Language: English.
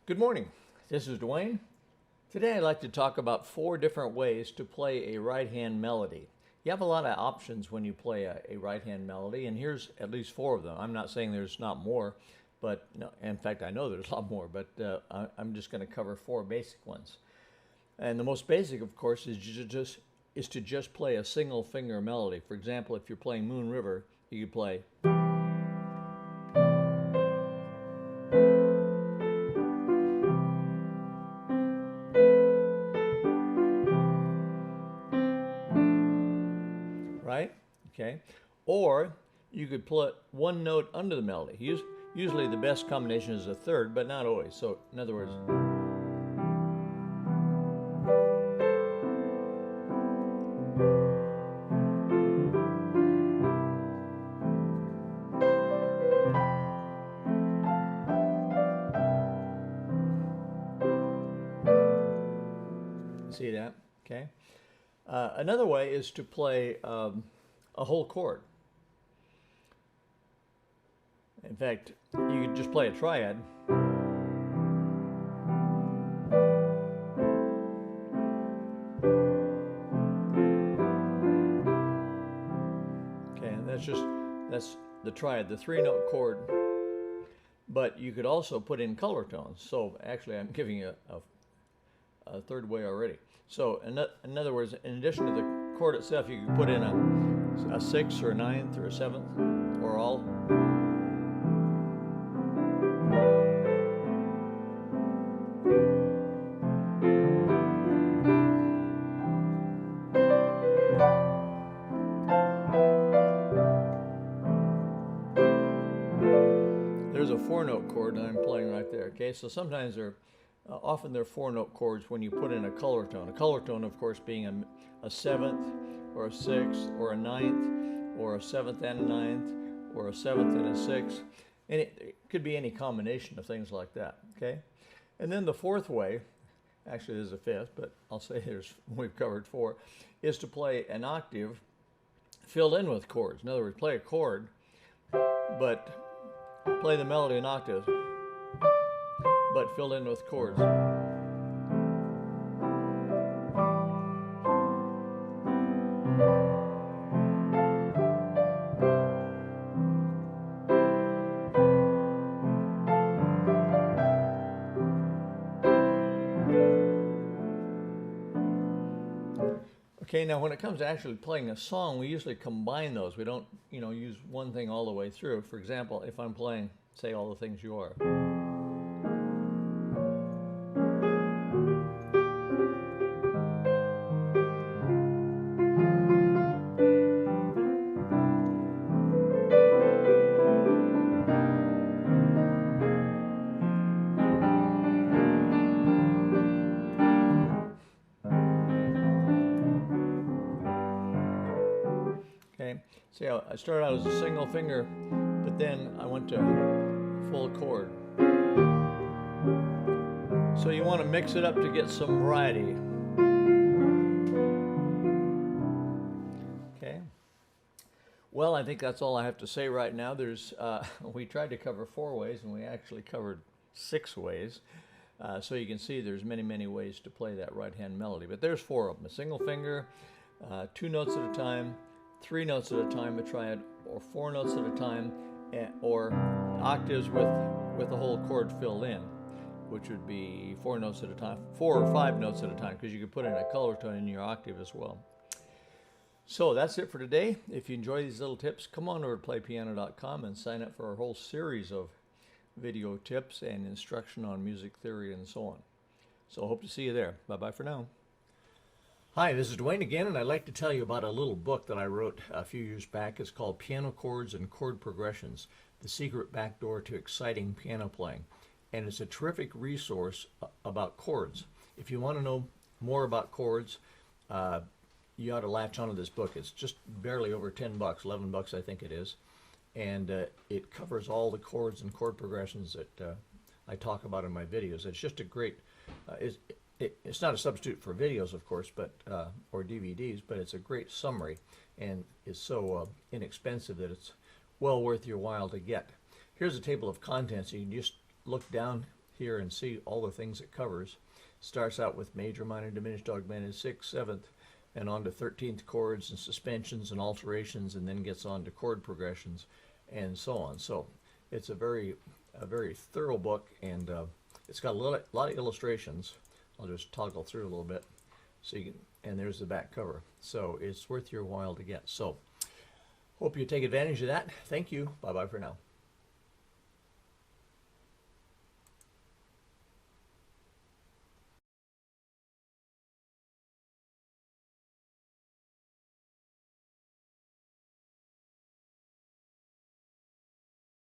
Good morning. This is Dwayne. Today I'd like to talk about 4 different ways to play a right hand melody. You have a lot of options when you play a right hand melody, and here's at least 4 of them. I'm not saying there's not more, but no, in fact I know there's a lot more, but I'm just going to cover 4 basic ones. And the most basic, of course, is to just play a single finger melody. For example, if you're playing Moon River, you could play. Right? Okay. Or you could put one note under the melody. Usually the best combination is a third, but not always. So in other words, see that? Okay. Another way is to play a whole chord. In fact, you could just play a triad. Okay, and that's the triad, the 3-note chord. But you could also put in color tones. So actually, I'm giving you a third way already. So in other words, in addition to the chord itself, you could put in a 6th or a 9th or a 7th or all. There's a 4-note chord that I'm playing right there. Okay, so sometimes often they're 4-note chords when you put in a color tone. A color tone, of course, being a 7th or a 6th or a 9th or a 7th and a 9th or a 7th and a 6th. And it could be any combination of things like that. Okay, and then the 4th way, actually there's a 5th, but I'll say we've covered 4, is to play an octave filled in with chords. In other words, play a chord, but play the melody in octaves, but filled in with chords. Okay, now when it comes to actually playing a song, we usually combine those. We don't, use one thing all the way through. For example, if I'm playing, say, All the Things You Are. Okay, see how I started out as a single finger, but then I went to full chord. So you want to mix it up to get some variety. Okay. Well, I think that's all I have to say right now. We tried to cover 4 ways, and we actually covered 6 ways. So you can see there's many, many ways to play that right-hand melody. But there's 4 of them: a single finger, 2 notes at a time, 3 notes at a time, a triad, or 4 notes at a time, or octaves with the whole chord filled in, which would be 4 notes at a time, 4 or 5 notes at a time, because you could put in a color tone in your octave as well. So that's it for today. If you enjoy these little tips, come on over to playpiano.com and sign up for our whole series of video tips and instruction on music theory and so on. So I hope to see you there. Bye-bye for now. Hi, this is Dwayne again, and I'd like to tell you about a little book that I wrote a few years back. It's called Piano Chords and Chord Progressions, The Secret Backdoor to Exciting Piano Playing. And it's a terrific resource about chords. If you want to know more about chords, you ought to latch onto this book. It's just barely over $10, $11 I think it is. And it covers all the chords and chord progressions that I talk about in my videos. It's just a great, it's not a substitute for videos, of course, but or DVDs, but it's a great summary, and it's so inexpensive that it's well worth your while to get. Here's a table of contents. You can just look down here and see all the things it covers. Starts out with major, minor, diminished, augmented, 6th, 7th, and on to 13th chords and suspensions and alterations, and then gets on to chord progressions and so on. So it's a very thorough book, and it's got a lot of illustrations. I'll just toggle through a little bit, so you can, and there's the back cover. So it's worth your while to get. So hope you take advantage of that. Thank you. Bye bye for now.